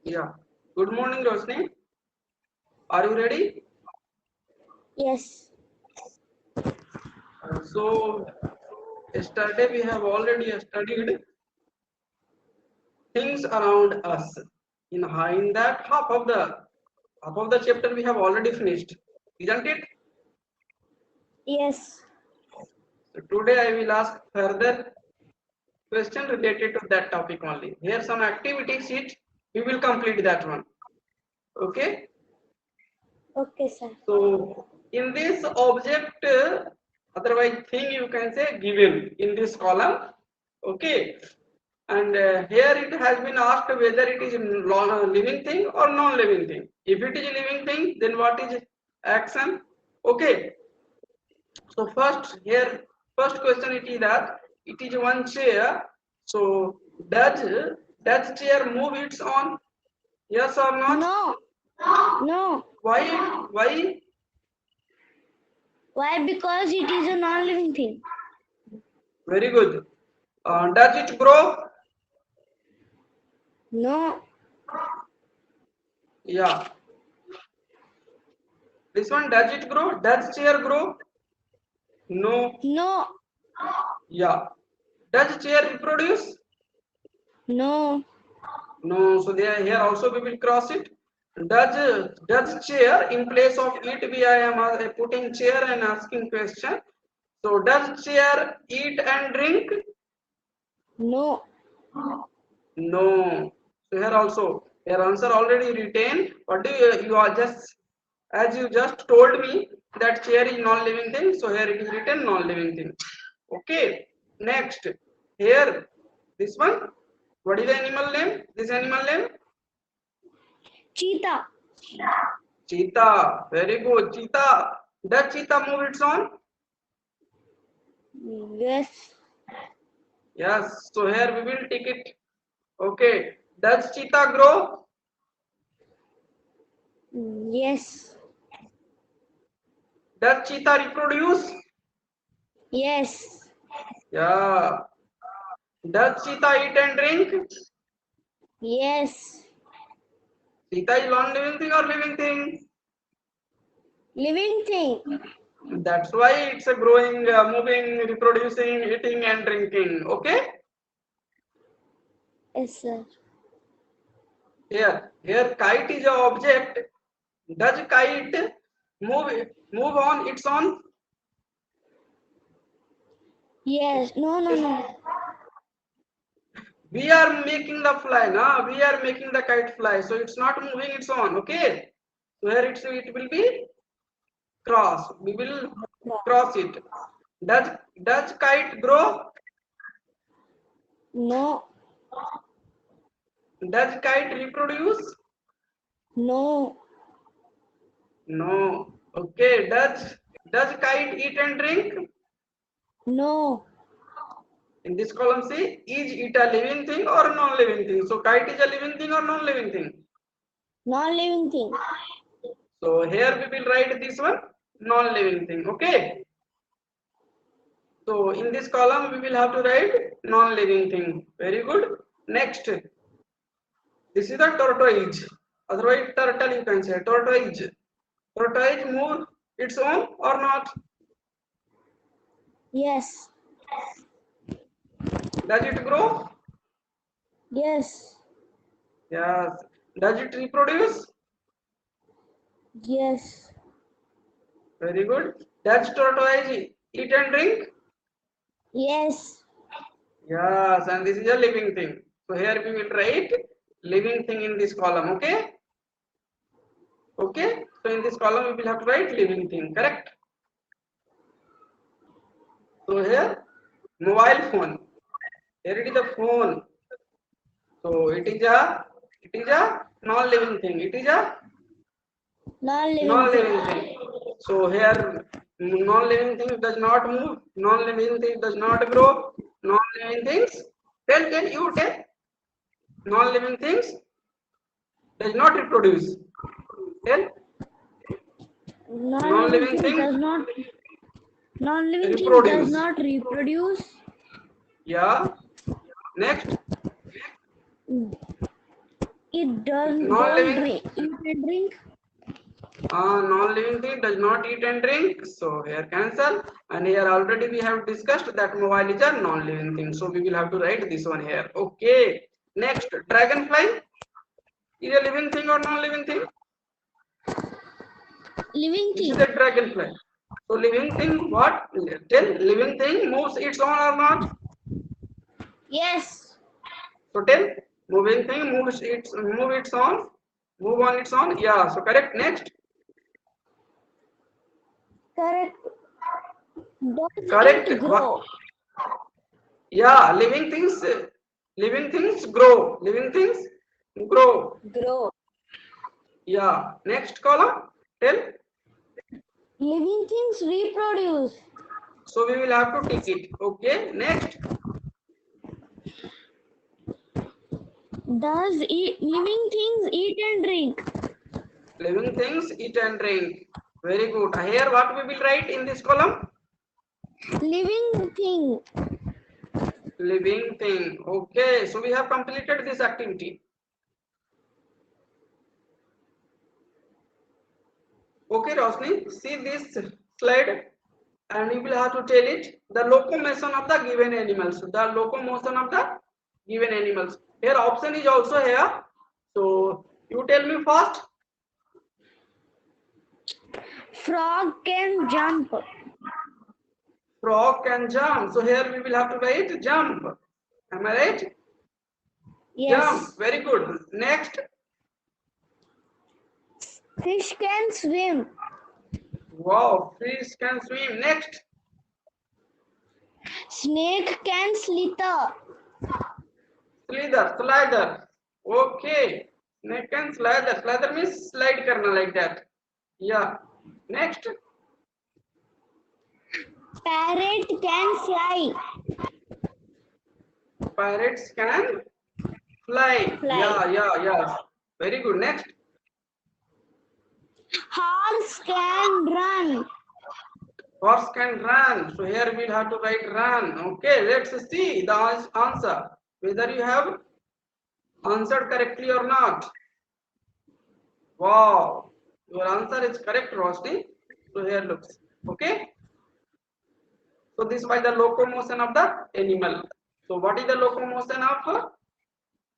Yeah. Good morning, Rosni. Are you ready? Yes. So, yesterday we have already studied things around us. In that half of the chapter we have already finished, isn't it? Yes. So today I will ask further question related to that topic only. Here some activity sheet. We will complete that one. Okay. Okay, sir. So in this object, otherwise thing you can say given in this column. Okay. And here it has been asked whether it is a living thing or non-living thing. If it is a living thing, then what is action? Okay. So first question it is that it is one chair. So does chair move its own? Yes or not? No. No. Why? Why? Why? Because it is a non-living thing. Very good. Does it grow? No. Yeah. This one, does it grow? Does chair grow? No. No. Yeah. Does chair reproduce? No. No. So there here also we will cross it. Does chair in place of it we I am putting chair and asking question. So does chair eat and drink? No. No. So here also your answer already written. What do you are just as you just told me that chair is non-living thing. So here it is written non-living thing. Okay. Next here this one. What is the animal name? This animal name? Cheetah. Cheetah. Very good. Cheetah. Does cheetah move its own? Yes. Yes. So here we will take it. Okay. Does cheetah grow? Yes. Does cheetah reproduce? Yes. Yeah. Does cheetah eat and drink? Yes. Cheetah is non-living thing or living thing? Living thing. That's why it's a growing, moving, reproducing, eating and drinking. Okay. Yes, sir. Here kite is a object. Does kite move on its own? Yes. No. No. No. We are making the fly, na? We are making the kite fly, so it's not moving its own. Okay. So here it will be cross. We will cross it. Does kite grow? No. Does kite reproduce? No. No. Okay. Does kite eat and drink? No. In this column, see, is it a living thing or non-living thing? So kite is a living thing or non-living thing? Non-living thing. So here we will write this one non-living thing. Okay. So in this column we will have to write non-living thing. Very good. Next, this is the tortoise. Otherwise turtle you can say tortoise. Tortoise move its own or not? Yes. Does it grow? Yes. Yes. Does it reproduce? Yes. Very good. Does tortoise eat and drink? Yes. Yes, and this is a living thing. So here we will write living thing in this column. Okay. Okay. So in this column we will have to write living thing. Correct. So here mobile phone. Here it is a phone. So it is a non-living thing. It is a Non-living thing. non-living thing. So here non-living thing does not move. Non-living thing does not grow. Non-living things. Tell you tell. Non-living things does not reproduce. Tell. Non-living Non-living thing thing does not. Non-living thing does reproduce. not reproduce. Yeah. Next. It does Non-living. eat and drink. Non-living thing does not eat and drink. So here cancel. And here already we have discussed that mobile is a non-living thing. So we will have to write this one here. Okay. Next, dragonfly is a living thing or non-living thing? Living This thing. is a dragonfly. So living thing, what? Tell, living thing moves its own or not? Yes. So tell, moving thing moves its move its own, move on its own. Yeah. So correct. Next. Correct. Does Correct. it grow? Yeah, living things grow. Living things grow. Grow. Yeah. Next column. Tell. Living things reproduce. So we will have to tick it. Okay. Next. Does living things eat and drink? Living things eat and drink. Very good. Here, what we will write in this column? Living thing. Living thing. Okay. So we have completed this activity. Okay, Rosni, see this slide and you will have to tell it the locomotion of the given animals. The locomotion of the given animals. Here option is also here. So you tell me first. Frog can jump. Frog can jump. So here we will have to write jump. Am I right? Yes. Jump. Very good. Next. Fish can swim. Wow. Fish can swim. Next. Snake can slither. Slider. Okay. Snake can slider. Slider means slide karna like that. Yeah. Next. Parrot can fly. Parrots can fly. Yeah. Very good. Next. Horse can run. Horse can run. So here we'll have to write run. Okay, let's see the answer. Whether you have answered correctly or not. Wow. Your answer is correct, Roshni. So here looks. Okay. So this by the locomotion of the animal. So what is the locomotion of?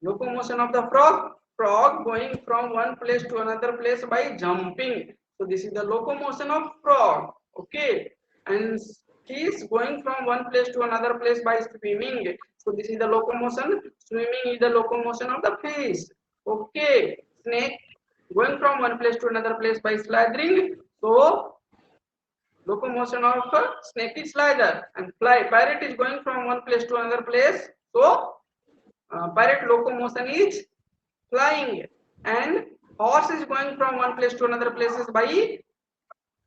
Locomotion of the frog. Frog going from one place to another place by jumping. So this is the locomotion of frog. Okay. And he is going from one place to another place by swimming. So this is the locomotion. Swimming is the locomotion of the fish. Okay. Snake going from one place to another place by slithering. So locomotion of snake is slider. And fly. Parrot is going from one place to another place. So parrot locomotion is flying, and horse is going from one place to another places by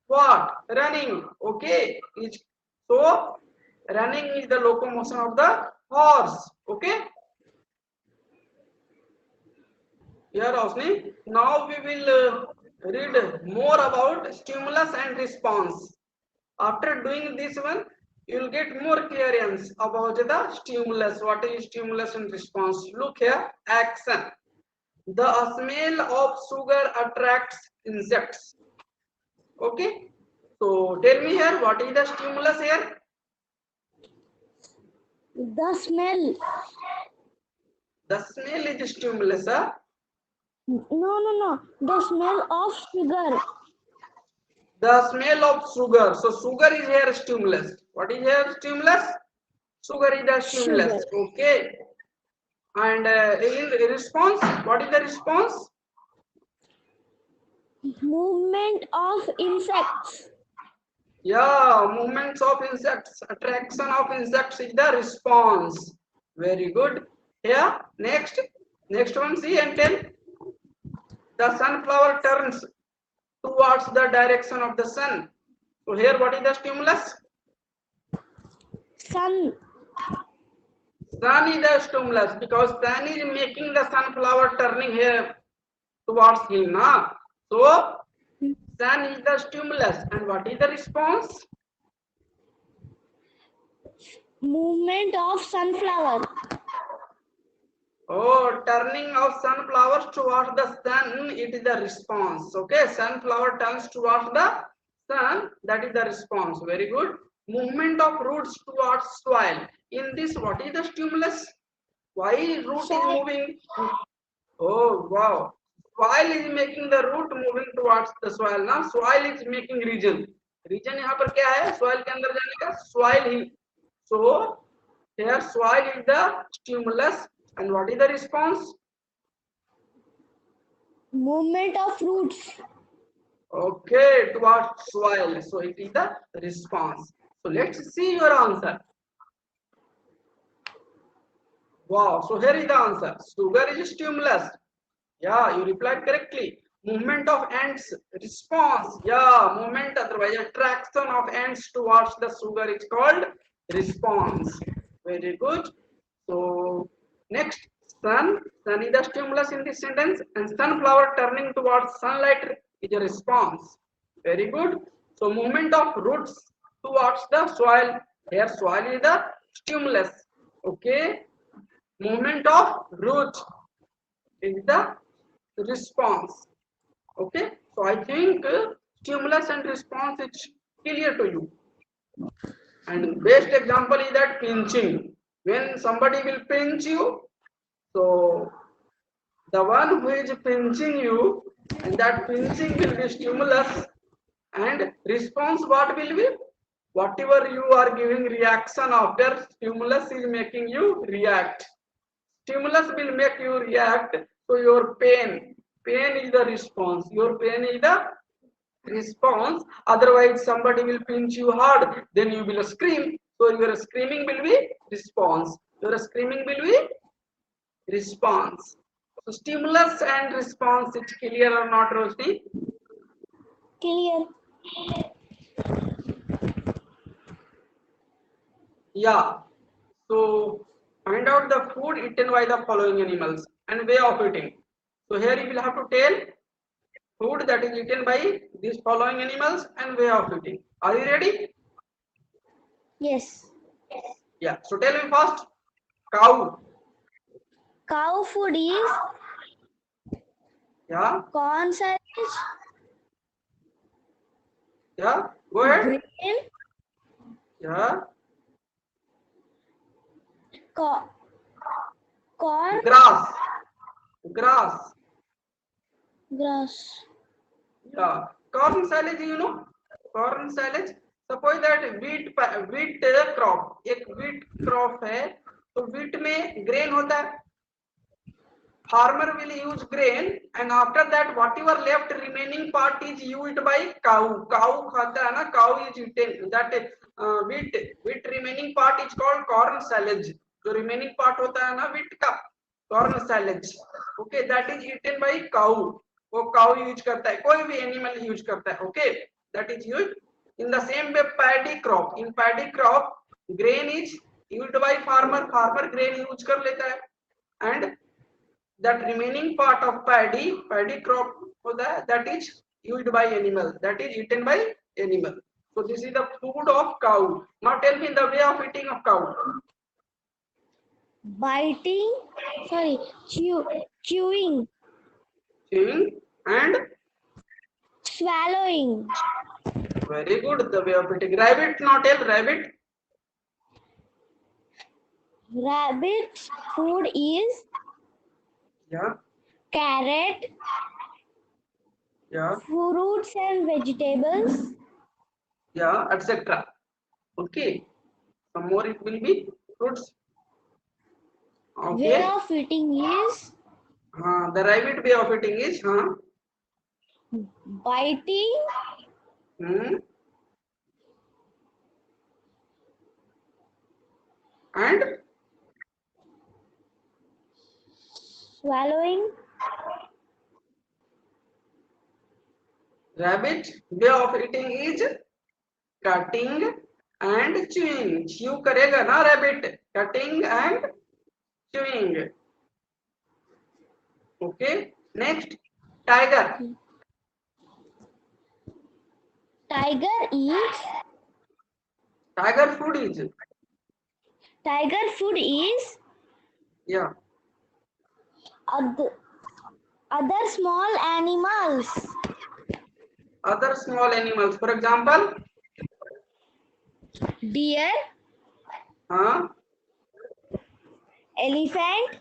what? Running. Okay. So running is the locomotion of the horse. Okay. Here Rosni. Now we will read more about stimulus and response. After doing this one, you will get more clearance about the stimulus. What is stimulus and response? Look here. Action. The smell of sugar attracts insects. Okay. So tell me here, what is the stimulus here? The smell. The smell is stimulus. Huh? No. The smell of sugar. The smell of sugar. So sugar is here stimulus. What is here stimulus? Sugar is the stimulus. Sugar. Okay. And in response, what is the response? Movement of insects. Yeah, movements of insects, attraction of insects is the response. Very good. Here, next one, see and tell. The sunflower turns towards the direction of the sun. So here, what is the stimulus? Sun. Sun is the stimulus because sun is making the sunflower turning here towards him. Nah? So sun is the stimulus, and what is the response? Movement of sunflower. Oh, turning of sunflowers towards the sun, it is the response. Okay, sunflower turns towards the sun, that is the response. Very good. Movement of roots towards soil. In this, what is the stimulus? Why root is Soil. moving? Oh, wow. Soil is making the root moving towards the soil. Now, soil is making region. Region यहाँ पर क्या है? Soil के अंदर जाने का soil he. So, here soil is the stimulus, and what is the response? Movement of roots. Okay, towards soil. So it is the response. So let's see your answer. Wow. So here is the answer. Sugar is stimulus. Yeah, you replied correctly. Movement of ants, response. Yeah, movement, otherwise attraction of ants towards the sugar is called response. Very good. So next, sun. Sun is the stimulus in this sentence, and sunflower turning towards sunlight is a response. Very good. So movement of roots towards the soil. Here soil is the stimulus. Okay. Movement of root is the response. Okay, so I think stimulus and response is clear to you. And best example is that pinching. When somebody will pinch you, so the one who is pinching you, and that pinching will be stimulus, and response what will be? Whatever you are giving reaction after, stimulus is making you react. Stimulus will make you react. So your pain is the response. Your pain is the response. Otherwise, somebody will pinch you hard, then you will scream. So your screaming will be response. Your screaming will be response. So stimulus and response, it's clear or not, Roshni? Clear. Yeah. So find out the food eaten by the following animals and way of eating. So here you will have to tell food that is eaten by these following animals and way of eating. Are you ready? Yes. Yeah. So tell me first. Cow. Cow food is Yeah. corn silage, Yeah. Go ahead. grain, Yeah. co- corn, Grass. Grass. grass. Yeah. Corn silage, you know. Corn silage. Suppose that wheat crop. एक wheat crop है. तो wheat में grain होता है. Farmer will use grain, and after that whatever left remaining part is used by cow. Cow खाता है ना, cow is eaten. That wheat remaining part is called corn silage. जो remaining part होता है ना wheat का, corn silage. Okay, that is eaten by cow. वो cow use करता है, कोई भी animal use करता है. Okay, that is used. In the same way, paddy crop. In paddy crop, grain is used by farmer. Farmer grain use कर लेता है, and that remaining part of paddy crop होता है, that is used by animal, that is eaten by animal. So this is the food of cow. Now tell me the way of eating of cow. Biting, sorry, chewing, Chewing and swallowing. very good, the way of eating. Rabbit, now tell rabbit. Rabbit's food is Yeah, carrot, yeah, fruits and vegetables, yeah, etc. Okay, some more it will be fruits. way Okay, of eating is the rabbit way of eating is biting, hmm, and swallowing, rabbit way of eating is cutting and chewing. Chew करेगा ना rabbit, cutting and chewing. Okay, next, tiger. tiger is Tiger food is, tiger food is yeah, Other small animals. Other small animals. For example, Deer, huh? elephant,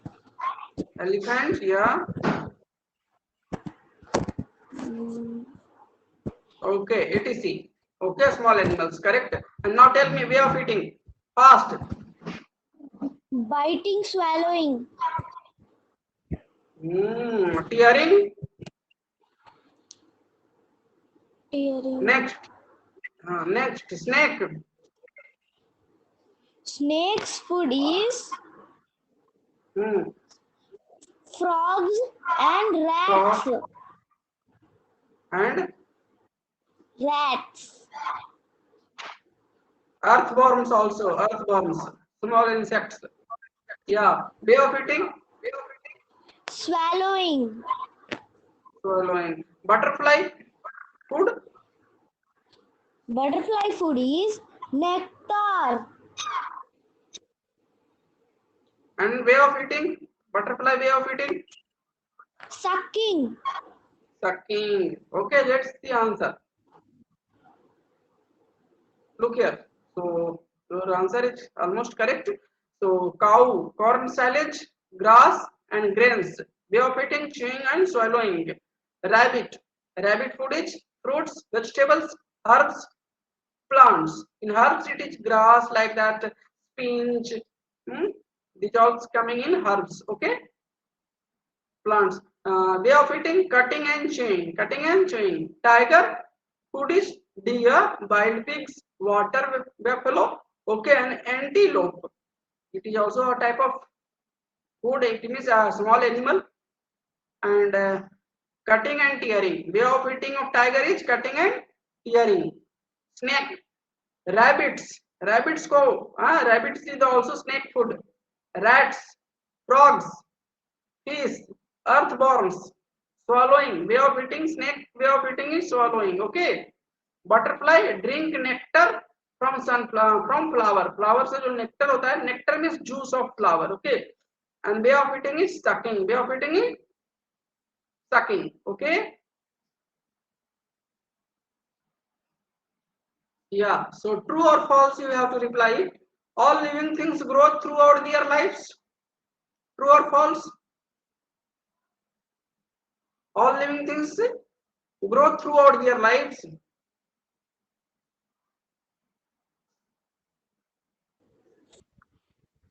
Elephant, yeah. Okay, etc. Okay, small animals, correct. And now tell me way of eating. Fast. biting, swallowing, Tearing. tearing. Next. Next, snake. Snake's food is Hmm. frogs and rats. Frog and Rats. earthworms also. Earthworms. Small insects. Yeah. Way of eating. Swallowing. Swallowing. Butterfly. Food. Butterfly food is nectar. And way of eating. Butterfly way of eating. Sucking. Sucking. Okay, let's see answer. Look here. So your answer is almost correct. So cow, corn silage, grass and grains. Way of eating, chewing and swallowing. Rabbit. Rabbit food is fruits, vegetables, herbs, plants. In herbs it is grass like that, spinach. These all coming in herbs. Okay. Plants. Way of eating, cutting and chewing. Cutting and chewing. Tiger, food is deer, wild pigs, water buffalo, okay, and antelope. It is also a type of food. It is a small animal. And cutting and tearing. Way of eating of tiger is cutting and tearing. Snake, rabbits. Rabbits go. Rabbits is also snake food. Rats, frogs, fish, earthworms, swallowing. Way of eating snake. Way of eating is swallowing. Okay. Butterfly drink nectar from sunflower from flower. Flower से जो nectar होता है, nectar means juice of flower. Okay. And way of eating is sucking. Way of eating is sucking. Okay. Yeah. So true or false you have to reply it. All living things grow throughout their lives. True or false? All living things grow throughout their lives.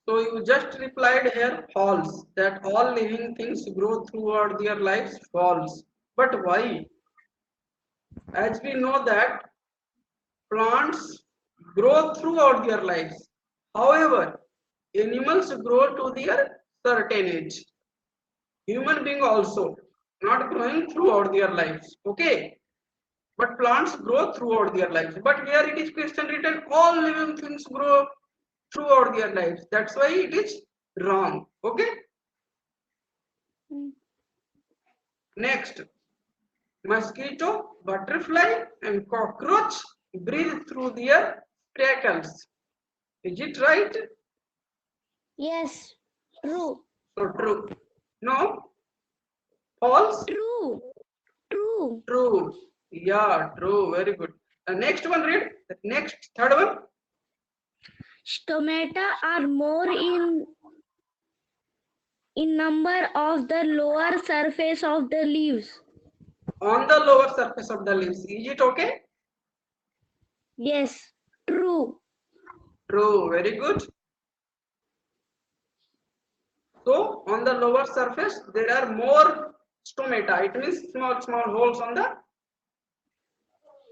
So you just replied here false, that all living things grow throughout their lives. False. But why? As we know that plants grow throughout their lives. However, animals grow to their certain age. Human being also not growing throughout their lives. Okay. But plants grow throughout their lives. But here it is question written, all living things grow throughout their lives. That's why it is wrong. Okay. Next, mosquito, butterfly and cockroach breathe through their crackles. Is it right? Yes. True. So true. No? False? True. True. True. Yeah, true. Very good. The next one read. The next third one. Stomata are more in number of the lower surface of the leaves. On the lower surface of the leaves. Is it okay? Yes. True. True. Very good. So on the lower surface there are more stomata. It means small holes on the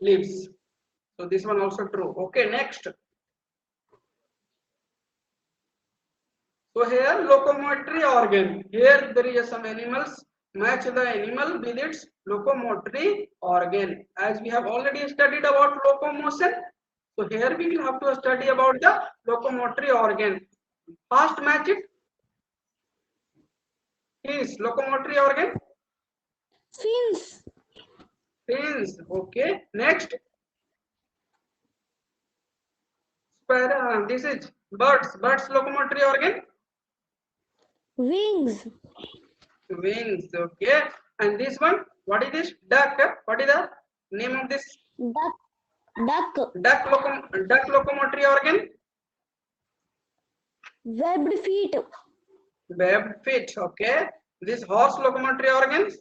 leaves. So this one also true. Okay, next. So here locomotory organ. Here there is some animals. Match the animal with its locomotory organ. As we have already studied about locomotion. So here we will have to study about the locomotory organ. First match it. Is locomotory organ. Fins. Fins. Okay. Next. This is birds. Birds locomotory organ. Wings. Wings. Okay. And this one, what is this? Duck. What is the name of this? Duck. Duck. Duck locomotory organ. Webbed feet. Webbed feet. Okay. This horse locomotory organs.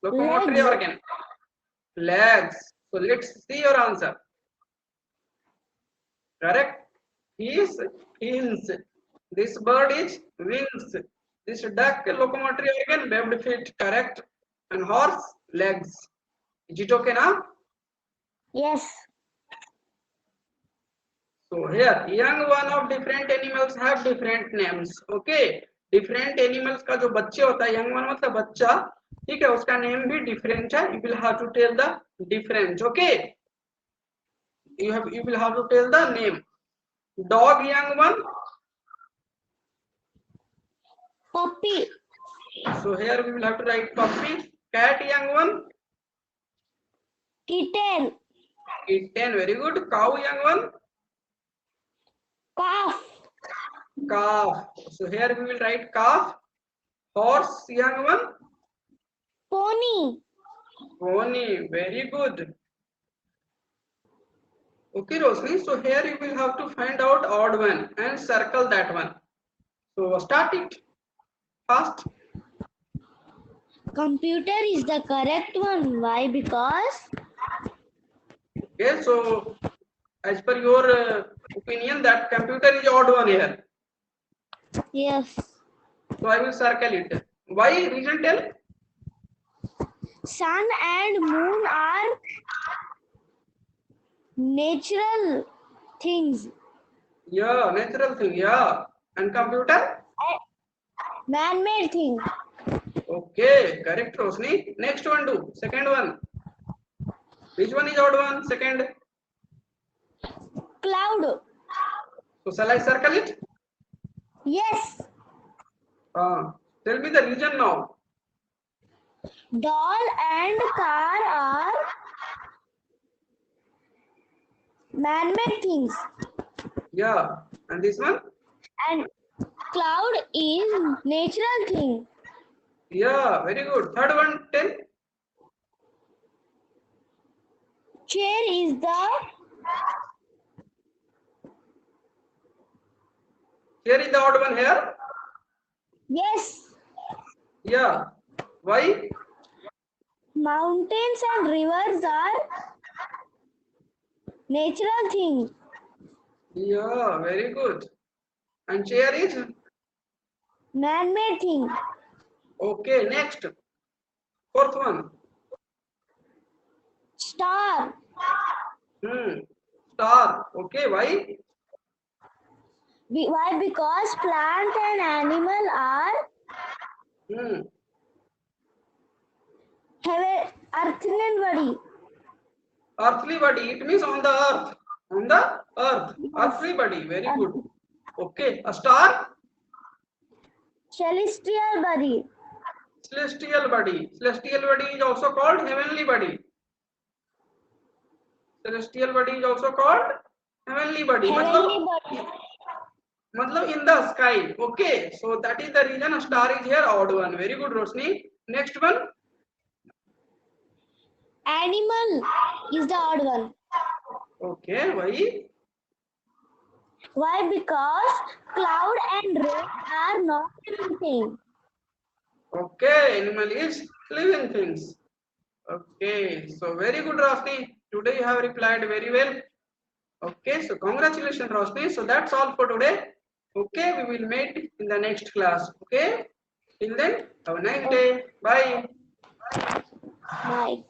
Locomotory Legs. organ. Legs. So let's see your answer. Correct. His fins. This bird is wings. This duck locomotory organ, webbed feet. Correct. And horse legs. Is it okay now? Yes. So here young one of different animals have different names. Okay. Different animals का जो बच्चे होता है young one मतलब बच्चा, ठीक है, उसका नेम भी different है. You will have to tell the difference. Okay. You will have to tell the name. Dog young one. Puppy. So here we will have to write puppy. Cat young one. Kitten. Kitten. Very good. Cow young one. Calf. Calf. So here we will write calf. Horse young one. Pony. Pony. Very good. Okay, Rosni. So here you will have to find out odd one and circle that one. So start it fast. Computer is the correct one. Why? Because Okay. So as per your opinion, that computer is odd one here. yes. So I will circle it. Why? Reason tell. Sun and moon are natural things. Yeah, natural thing. Yeah. And computer? Man-made thing. Okay, correct, Rosni. Next one do. Second one. Which one is odd one? Second. Cloud. So shall I circle it? Yes. Tell me the reason now. Doll and car are man-made things. Yeah. And this one? And cloud is natural thing. Yeah, very good. Third one, tell. Chair is the Here is the odd one here. yes. Yeah. Why? Mountains and rivers are natural things. Yeah, very good. And chair is? Man-made thing. Okay, next. Fourth one. Star. Star. Okay, why? Why? Because plant and animal are have a earthen body. Earthly body. It means on the earth. On the earth. Earthly body. Very good. Okay. A star? Celestial body. Celestial body. Celestial body is also called heavenly body. Celestial body is also called heavenly body. Heavenly body. Matlab in the sky. Okay. So that is the reason a star is here odd one. Very good, Rosni. Next one. Animal is the odd one. Okay. Why? Why? Because cloud and rain are not living things. Okay. Animal is living things. Okay. So very good, Rosni. Today you have replied very well. Okay. So congratulations, Rosni. So that's all for today. Okay. We will meet in the next class. Okay. Till then, have a nice day. Bye. Bye.